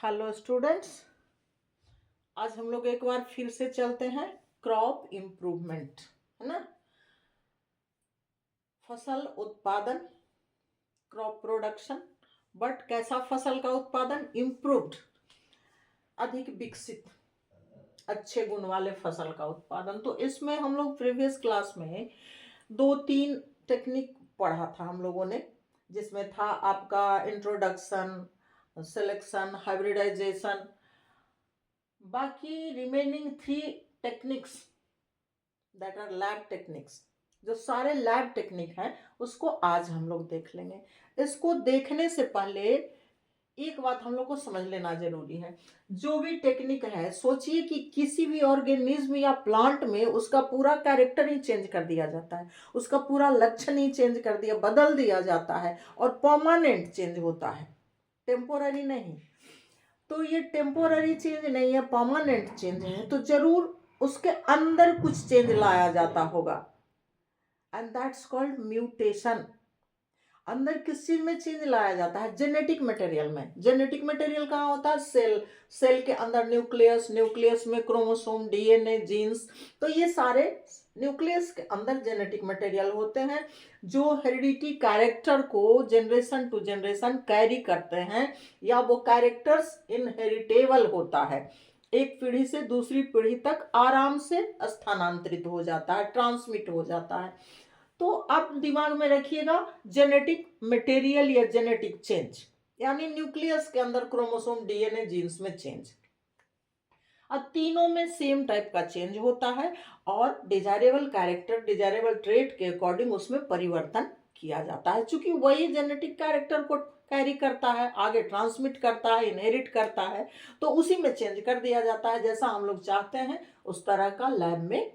Hello students, आज हम लोग एक बार फिर से चलते हैं क्रॉप इम्प्रूवमेंट, है ना। फसल उत्पादन, क्रॉप प्रोडक्शन, बट कैसा फसल का उत्पादन? इम्प्रूव्ड, अधिक विकसित, अच्छे गुण वाले फसल का उत्पादन। तो इसमें हम लोग प्रीवियस क्लास में 2-3 टेक्निक पढ़ा था हम लोगों ने, जिसमें था आपका इंट्रोडक्शन, सिलेक्शन, हाइब्रिडाइजेशन। बाकी remaining 3 techniques that are lab techniques, जो सारे लैब टेक्निक हैं उसको आज हम लोग देख लेंगे। इसको देखने से पहले एक बात हम लोग को समझ लेना जरूरी है। जो भी टेक्निक है, सोचिए कि किसी भी ऑर्गेनिज्म या प्लांट में उसका पूरा कैरेक्टर ही चेंज कर दिया जाता है, उसका पूरा लक्षण ही चेंज कर दिया, बदल दिया जाता है और परमानेंट चेंज होता है, टेम्पोररी नहीं। तो ये टेम्पोररी चेंज नहीं है, परमानेंट चेंज है, तो जरूर उसके अंदर कुछ चेंज लाया जाता होगा, एंड दैट्स कॉल्ड म्यूटेशन। अंदर किस चीज में चेंज लाया जाता है? जेनेटिक मटेरियल में। जेनेटिक मटेरियल कहाँ होता है? सेल। सेल के अंदर न्यूक्लियस, न्यूक्लियस में क्रोमोसोम, डीएनए, जीन्स। तो ये सारे न्यूक्लियस के अंदर जेनेटिक मटेरियल होते हैं, जो हेरिडिटी कैरेक्टर को जनरेशन टू जनरेशन कैरी करते हैं, या वो कैरेक्टर्स इनहेरिटेबल होता है, एक पीढ़ी से दूसरी पीढ़ी तक आराम से स्थानांतरित हो जाता है, ट्रांसमिट हो जाता है। तो आप दिमाग में रखिएगा, जेनेटिक मटेरियल या जेनेटिक चेंज, यानी न्यूक्लियस के अंदर क्रोमोसोम, डीएनए, जीन्स में चेंज। अब तीनों में सेम टाइप का चेंज होता है और डिजायरेबल कैरेक्टर, डिजायरेबल ट्रेट के अकॉर्डिंग उसमें परिवर्तन किया जाता है, क्योंकि वही जेनेटिक कैरेक्टर को कैरी करता है, आगे ट्रांसमिट करता है, इनहेरिट करता है, तो उसी में चेंज कर दिया जाता है जैसा हम लोग चाहते हैं। उस तरह का लैब में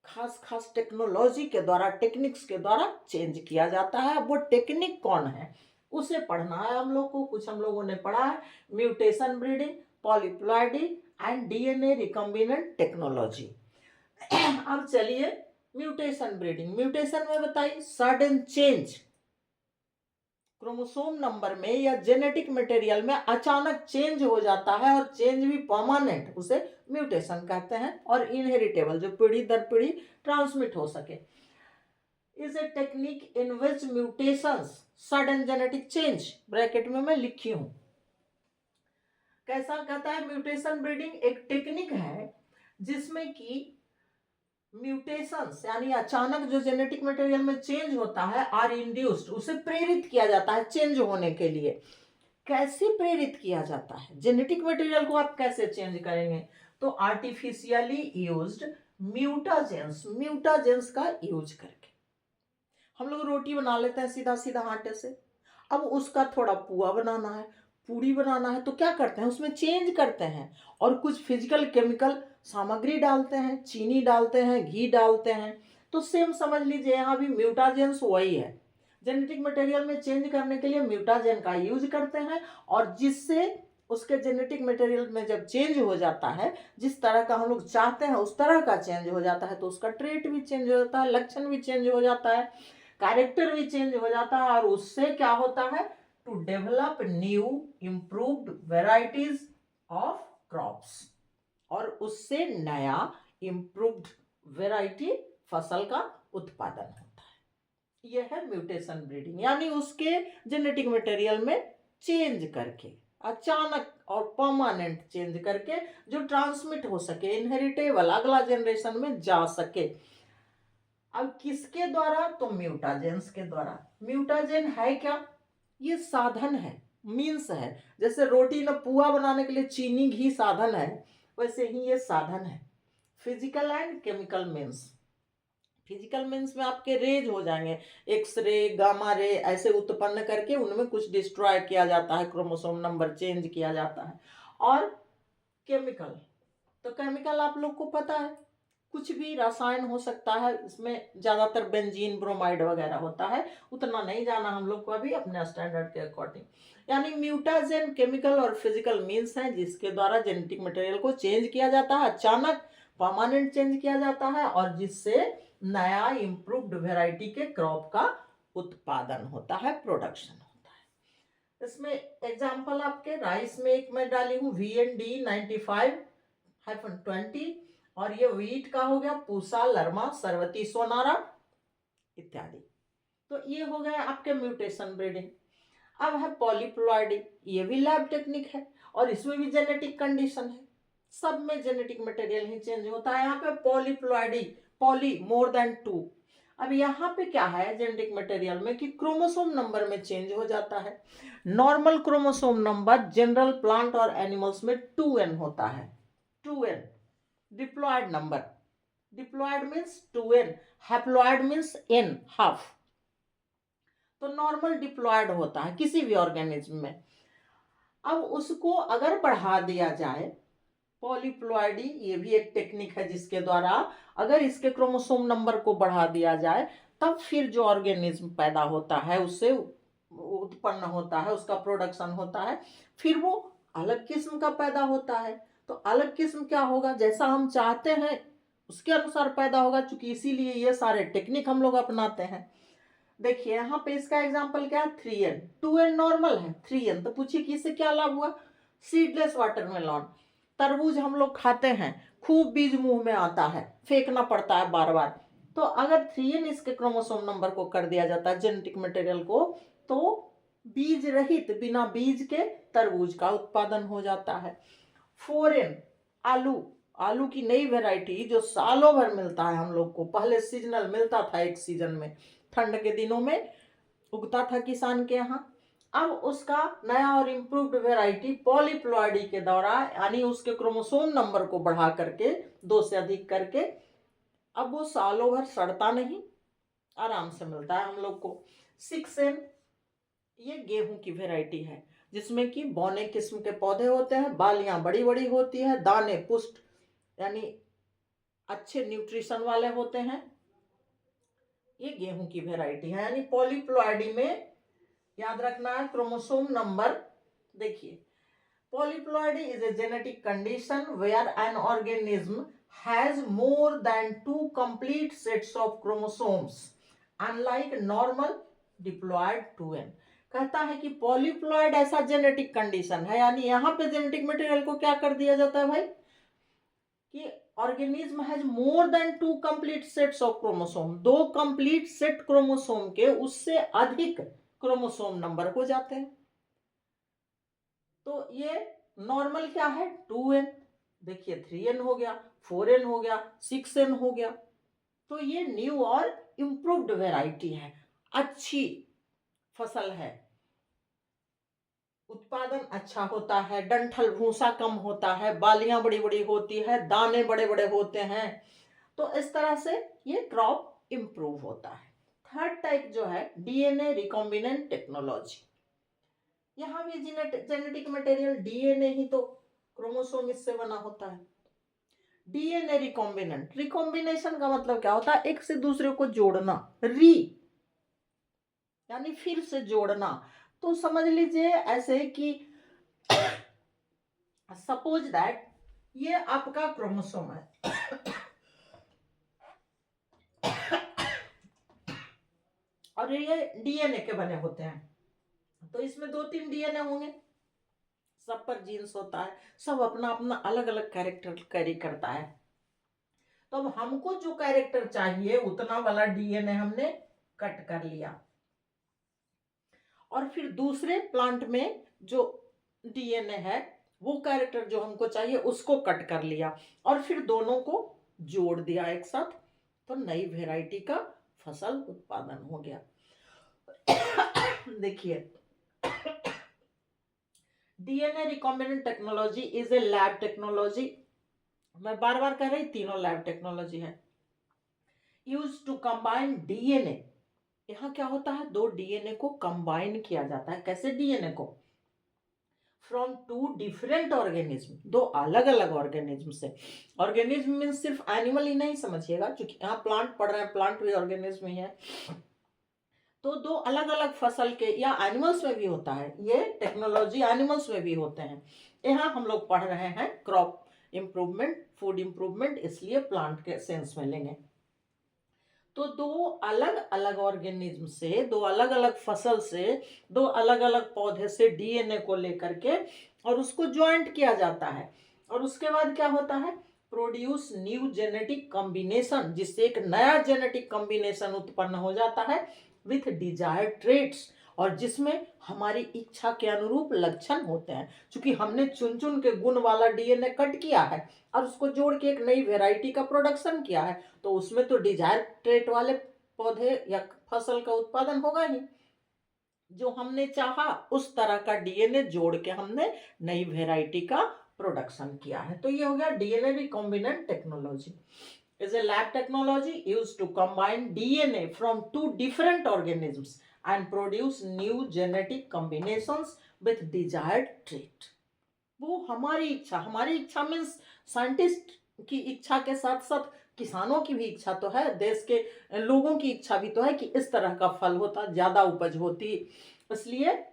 खास खास टेक्नोलॉजी के द्वारा, टेक्निक्स के द्वारा चेंज किया जाता है। अब वो टेक्निक कौन है उसे पढ़ना है हम लोग को। कुछ हम लोगों ने पढ़ा है mutation breeding, polyploidy and DNA recombinant technology. अब चलिए म्यूटेशन ब्रीडिंग। म्यूटेशन में बताइए, सडन चेंज क्रोमोसोम नंबर में या जेनेटिक मटेरियल में अचानक चेंज हो जाता है, और चेंज भी परमानेंट, उसे म्यूटेशन कहते हैं। और इनहेरिटेबल, जो पीढ़ी दर पीढ़ी ट्रांसमिट हो सके, is a technique in which mutations sudden genetic change, bracket में मैं लिखी हूं। कैसा कहता है? म्यूटेशन ब्रीडिंग एक टेक्निक है जिसमें कि म्यूटेशंस यानी अचानक जो जेनेटिक मटेरियल में चेंज होता है, आर इंड्यूस्ड, उसे प्रेरित किया जाता है चेंज होने के लिए। कैसे प्रेरित किया जाता है? जेनेटिक मटेरियल को आप कैसे चेंज करेंगे? तो आर्टिफिशियली यूज्ड म्यूटाजेंस, म्यूटाजेंस का यूज करके। हम लोग रोटी बना लेते हैं सीधा सीधा आटे से, अब उसका थोड़ा पुआ बनाना है, पूड़ी बनाना है, तो क्या करते हैं? उसमें चेंज करते हैं और कुछ फिजिकल केमिकल सामग्री डालते हैं, चीनी डालते हैं, घी डालते हैं। तो सेम समझ लीजिए, यहाँ भी म्यूटाजेंस वही है। जेनेटिक मटेरियल में चेंज करने के लिए म्यूटाजेन का यूज करते हैं, और जिससे उसके जेनेटिक मटेरियल में जब चेंज हो जाता है, जिस तरह का हम लोग चाहते हैं उस तरह का चेंज हो जाता है, तो उसका ट्रेट भी चेंज हो जाता है, लक्षण भी चेंज हो जाता है, कैरेक्टर भी चेंज हो जाता है। और उससे क्या होता है? To develop new improved varieties of crops, और उससे नया इम्प्रूव्ड वेराइटी फसल का उत्पादन होता है। यह है म्यूटेशन ब्रीडिंग, यानी उसके जेनेटिक मटेरियल में चेंज करके, अचानक और परमानेंट चेंज करके, जो ट्रांसमिट हो सके, इनहेरिटेबल, अगला जनरेशन में जा सके। अब किसके द्वारा? तो म्यूटाजेंस के द्वारा। म्यूटाजेन है क्या? ये साधन है, मीन्स है। जैसे रोटी न पुआ बनाने के लिए चीनी घी साधन है, वैसे ही ये साधन है। Physical and chemical means. Physical means में आपके रेज हो जाएंगे, एक्सरे, गामा रे, ऐसे उत्पन्न करके उनमें कुछ डिस्ट्रॉय किया जाता है, क्रोमोसोम नंबर चेंज किया जाता है। और केमिकल, तो केमिकल आप लोग को पता है, कुछ भी रसायन हो सकता है, इसमें ज्यादातर बेंजीन, ब्रोमाइड वगैरह होता है, उतना नहीं जाना हम लोग को अभी, अपने स्टैंडर्ड के अकॉर्डिंग। यानी म्यूटाजेन केमिकल और फिजिकल मीन्स हैं जिसके द्वारा जेनेटिक मटेरियल को चेंज किया जाता है, अचानक परमानेंट चेंज किया जाता है, और जिससे नया इम्प्रूव्ड वेराइटी के क्रॉप का उत्पादन होता है, प्रोडक्शन होता है। इसमें एग्जाम्पल आपके राइस में एक मैं डाली हूँ VND 95-20, और ये वीट का हो गया पूसा, लरमा, सरवती, सोनारा इत्यादि। तो ये हो गया आपके म्यूटेशन ब्रीडिंग। अब है पॉलीप्लॉइडी, ये भी लैब टेक्निक है और इसमें भी जेनेटिक कंडीशन है, सब में जेनेटिक मटेरियल ही चेंज होता है। यहाँ पे पॉलीप्लॉइडी, पॉली मोर देन 2। अब यहाँ पे क्या है जेनेटिक मटेरियल में कि क्रोमोसोम नंबर में चेंज हो जाता है। Normal chromosome number general plant और एनिमल्स में 2n होता है, 2n। Diploid number, diploid means 2n, haploid means n, half. तो नॉर्मल डिप्लॉयड होता है किसी भी ऑर्गेनिज्म में। अब उसको अगर बढ़ा दिया जाए, पॉलीप्लॉइडी ये भी एक टेक्निक है जिसके द्वारा अगर इसके क्रोमोसोम नंबर को बढ़ा दिया जाए, तब फिर जो ऑर्गेनिज्म पैदा होता है, उससे उत्पन्न होता है, उसका प्रोडक्शन होता है, फिर वो अलग किस्म का पैदा होता है। तो अलग किस्म क्या होगा, जैसा हम चाहते हैं उसके अनुसार पैदा होगा, चूंकि इसीलिए ये सारे टेक्निक हम लोग अपनाते हैं। देखिए यहाँ पे इसका एग्जाम्पल क्या है, 3n, 2n नॉर्मल है, 3n। तो पूछिए कि इससे क्या लाभ हुआ। सीडलेस वाटरमेलन, तरबूज हम लोग खाते हैं, खूब बीज मुंह में आता है, फेंकना पड़ता है बार बार। तो अगर 3n इसके क्रोमोसोम नंबर को कर दिया जाता है जेनेटिक मटेरियल को, तो बीज रहित, बिना बीज के तरबूज का उत्पादन हो जाता है। 4n आलू, आलू की नई वैरायटी जो सालों भर मिलता है हम लोग को, पहले सीजनल मिलता था, एक सीजन में ठंड के दिनों में उगता था किसान के यहाँ। अब उसका नया और इम्प्रूव्ड वेराइटी पॉलीप्लॉइडी के द्वारा, यानी उसके क्रोमोसोम नंबर को बढ़ा करके 2 से अधिक करके, अब वो सालों भर सड़ता नहीं, आराम से मिलता है हम लोग को। 6n ये गेहूं की वेराइटी है जिसमें कि बौने किस्म के पौधे होते हैं, बालियां बड़ी बड़ी होती है, दाने पुष्ट यानी अच्छे न्यूट्रिशन वाले होते हैं। ये गेहूं की वेराइटी है। यानी पॉलीप्लॉइडी में याद रखना है क्रोमोसोम नंबर। देखिए, polyploidy is a genetic condition where an organism has more than 2 complete sets of chromosomes unlike normal diploid 2n। कहता है कि पॉलीप्लॉइड ऐसा जेनेटिक कंडीशन है, यानी यहाँ पे जेनेटिक मटेरियल को क्या कर दिया जाता है भाई कि organism has more than 2 complete sets of chromosome, 2 complete set chromosome के उससे अधिक क्रोमोसोम नंबर हो जाते हैं। तो ये नॉर्मल क्या है 2n, देखिए 3n हो गया, 4n हो गया, 6n हो गया। तो ये न्यू और इम्प्रूव्ड वैरायटी है, अच्छी फसल है, उत्पादन अच्छा होता है, डंठल भूसा कम होता है, बालियां बड़ी बड़ी होती है, दाने बड़े बड़े होते हैं। तो इस तरह से ये क्रॉप इंप्रूव होता है। थर्ड टाइप जो है डीएनए रिकॉम्बिनेंट टेक्नोलॉजी। यहाँ भी जेनेटिक मटेरियल डीएनए ही तो क्रोमोसोम इससे बना होता है। डीएनए रिकॉम्बिनेंट, रिकॉम्बिनेशन का मतलब क्या होता है, एक से दूसरे को जोड़ना, री यानी फिर से जोड़ना। तो समझ लीजिए ऐसे कि सपोज दैट ये आपका क्रोमोसोम है और ये डीएनए के बने होते हैं, तो इसमें 2-3 डीएनए होंगे, सब पर जीन्स होता है, सब अपना अपना अलग अलग कैरेक्टर कैरी करता है। तो अब हमको जो कैरेक्टर चाहिए उतना वाला डीएनए हमने कट कर लिया, और फिर दूसरे प्लांट में जो डीएनए है वो कैरेक्टर जो हमको चाहिए उसको कट कर लिया, और फिर दोनों को जोड़ दिया एक साथ, तो नई वेराइटी का फसल उत्पादन हो गया। देखिए, DNA recombinant technology is a lab technology. मैं बार बार कह रही, तीनों लैब टेक्नोलॉजी है। यूज टू कंबाइन डीएनए, यहाँ क्या होता है 2 डीएनए को कंबाइन किया जाता है। कैसे डीएनए को, फ्रॉम 2 डिफरेंट ऑर्गेनिज्म, 2 अलग अलग ऑर्गेनिज्म से। ऑर्गेनिज्म मीन सिर्फ एनिमल ही नहीं समझिएगा, क्योंकि यहाँ प्लांट पढ़ रहे हैं, प्लांट भी ऑर्गेनिज्म ही है। तो 2 अलग अलग फसल के, या एनिमल्स में भी होता है ये टेक्नोलॉजी, एनिमल्स में भी होते हैं। यहाँ हम लोग पढ़ रहे हैं क्रॉप इम्प्रूवमेंट, फूड इम्प्रूवमेंट, इसलिए प्लांट के सेंस में लेंगे। तो दो अलग अलग ऑर्गेनिज्म से, दो अलग अलग फसल से, दो अलग अलग पौधे से डीएनए को लेकर के और उसको ज्वाइंट किया जाता है और उसके बाद क्या होता है, प्रोड्यूस न्यू जेनेटिक कॉम्बिनेशन, जिससे एक नया जेनेटिक कॉम्बिनेशन उत्पन्न हो जाता है विथ डिजायर्ड ट्रेट्स, और जिसमें हमारी इच्छा के अनुरूप लक्षण होते हैं। क्योंकि हमने चुन चुन के गुण वाला डीएनए कट किया है और उसको जोड़ के एक नई वेराइटी का प्रोडक्शन किया है, तो उसमें तो डिजायर ट्रेट वाले पौधे या फसल का उत्पादन होगा ही। जो हमने चाहा उस तरह का डीएनए जोड़ के हमने नई वेराइटी का प्रोडक्शन किया है। तो ये हो गया DNA recombinant technology. is a lab technology used to combine DNA from two different organisms and produce new genetic combinations with desired trait. वो हमारी इच्छा मीन्स साइंटिस्ट की इच्छा के साथ साथ किसानों की भी इच्छा तो है, देश के लोगों की इच्छा भी तो है कि इस तरह का फल होता, ज्यादा उपज होती, इसलिए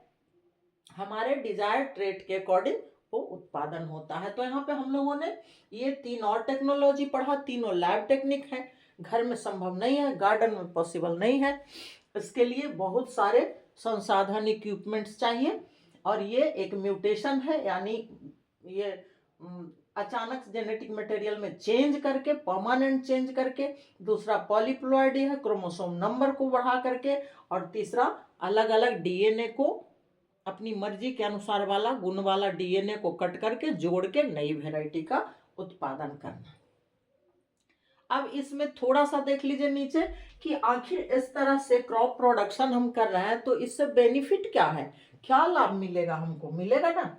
हमारे डिजायर्ड ट्रेट के अकॉर्डिंग वो उत्पादन होता है। तो यहाँ पे हम लोगों ने ये तीन और टेक्नोलॉजी पढ़ा, तीनों लैब टेक्निक है, घर में संभव नहीं है, गार्डन में पॉसिबल नहीं है, इसके लिए बहुत सारे संसाधन इक्विपमेंट्स चाहिए। और ये एक म्यूटेशन है, यानी ये अचानक जेनेटिक मटेरियल में चेंज करके, परमानेंट चेंज करके, दूसरा पॉलीप्लॉइडी है, क्रोमोसोम नंबर को बढ़ा करके, और तीसरा अलग अलग डीएनए को अपनी मर्जी के अनुसार वाला गुण वाला डीएनए को कट करके जोड़ के नई वैरायटी का उत्पादन करना। अब इसमें थोड़ा सा देख लीजिए नीचे कि आखिर इस तरह से क्रॉप प्रोडक्शन हम कर रहे हैं तो इससे बेनिफिट क्या है, क्या लाभ मिलेगा, हमको मिलेगा ना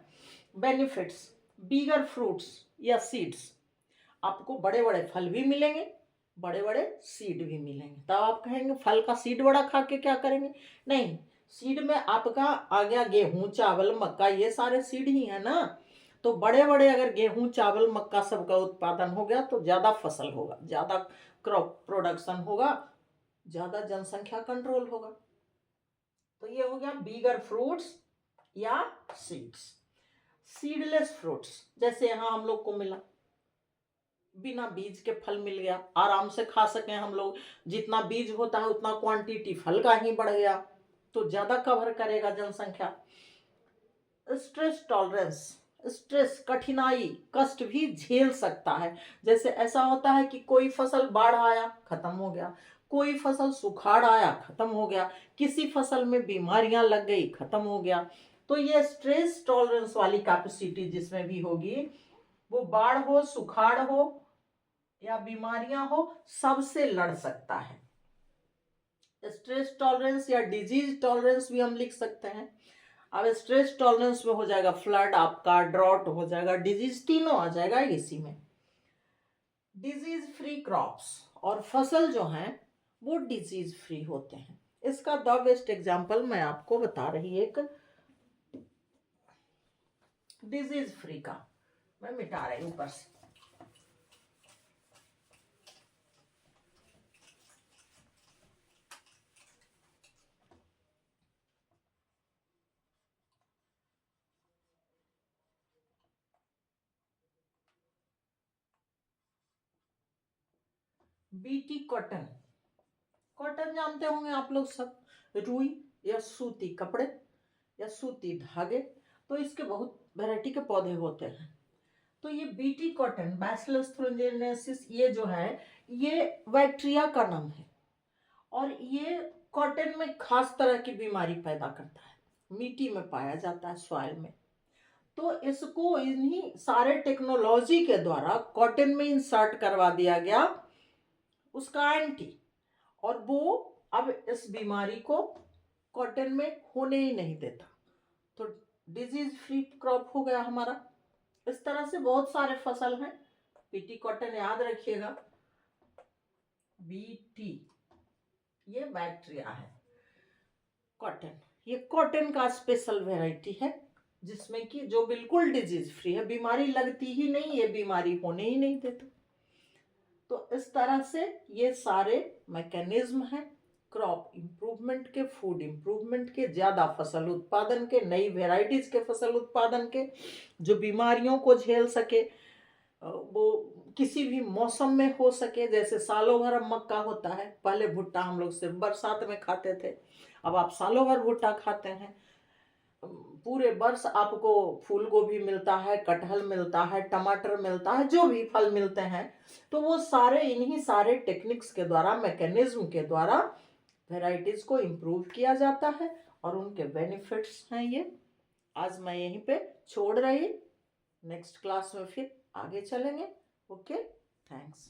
बेनिफिट्स, बिगर फ्रूट्स या सीड्स, आपको बड़े बड़े फल भी मिलेंगे, बड़े बड़े सीड भी मिलेंगे। तब आप कहेंगे फल का सीड बड़ा खा के क्या करेंगे, नहीं, सीड में आपका आ गया गेहूं चावल मक्का, ये सारे सीड ही है ना। तो बड़े बड़े अगर गेहूं चावल मक्का सबका उत्पादन हो गया तो ज्यादा फसल होगा, ज्यादा क्रॉप प्रोडक्शन होगा, ज्यादा जनसंख्या कंट्रोल होगा। तो ये हो गया बिगर फ्रूट्स या सीड्स। सीडलेस फ्रूट्स जैसे यहाँ हम लोग को मिला, बिना बीज के फल मिल गया, आराम से खा सके हम लोग, जितना बीज होता है उतना क्वांटिटी फल का ही बढ़ गया, तो ज्यादा कवर करेगा जनसंख्या। स्ट्रेस टॉलरेंस, स्ट्रेस कठिनाई कष्ट भी झेल सकता है। जैसे ऐसा होता है कि कोई फसल बाढ़ आया खत्म हो गया, कोई फसल सुखाड़ आया खत्म हो गया, किसी फसल में बीमारियां लग गई खत्म हो गया। तो ये स्ट्रेस टॉलरेंस वाली कैपेसिटी जिसमें भी होगी, वो बाढ़ हो, सुखाड़ हो या बीमारियां हो, सबसे लड़ सकता है। स्ट्रेस टॉलरेंस या डिजीज टॉलरेंस भी हम लिख सकते हैं। अब स्ट्रेस टॉलरेंस में हो जाएगा फ्लड, आपका ड्रॉट हो जाएगा, डिजीज तीनों आ जाएगा इसी में। डिजीज फ्री क्रॉप्स, और फसल जो हैं वो डिजीज फ्री होते हैं। इसका द बेस्ट एग्जांपल मैं आपको बता रही, एक डिजीज फ्री का मैं मिटा रही ऊपर से। बीटी कॉटन, कॉटन जानते होंगे आप लोग सब, रुई या सूती कपड़े या सूती धागे, तो इसके बहुत वैरायटी के पौधे होते हैं। तो ये बीटी कॉटन बैसिलस thuringiensis ये जो है ये बैक्टीरिया का नाम है, और ये कॉटन में खास तरह की बीमारी पैदा करता है, मिट्टी में पाया जाता है, सॉइल में। तो इसको इन्हीं सारे टेक्नोलॉजी के द्वारा कॉटन में इंसर्ट करवा दिया गया उसका एंटी, और वो अब इस बीमारी को कॉटन में होने ही नहीं देता, तो डिजीज फ्री क्रॉप हो गया हमारा। इस तरह से बहुत सारे फसल हैं। बीटी कॉटन याद रखिएगा, बीटी ये बैक्टीरिया है, कॉटन ये कॉटन का स्पेशल वैरायटी है जिसमें कि जो बिल्कुल डिजीज फ्री है, बीमारी लगती ही नहीं, ये बीमारी होने ही नहीं देता। तो इस तरह से ये सारे मैकेनिज्म हैं क्रॉप इम्प्रूवमेंट के, फूड इम्प्रूवमेंट के, ज़्यादा फसल उत्पादन के, नई वेराइटीज़ के फसल उत्पादन के, जो बीमारियों को झेल सके, वो किसी भी मौसम में हो सके, जैसे सालों भर अब मक्का होता है, पहले भुट्टा हम लोग सिर्फ बरसात में खाते थे, अब आप सालों भर भुट्टा खाते हैं। पूरे वर्ष आपको फूल गोभी मिलता है, कटहल मिलता है, टमाटर मिलता है, जो भी फल मिलते हैं, तो वो सारे इन्हीं सारे टेक्निक्स के द्वारा, मैकेनिज्म के द्वारा वेराइटीज को इम्प्रूव किया जाता है और उनके बेनिफिट्स हैं ये। आज मैं यहीं पे छोड़ रही, नेक्स्ट क्लास में फिर आगे चलेंगे। Okay, thanks.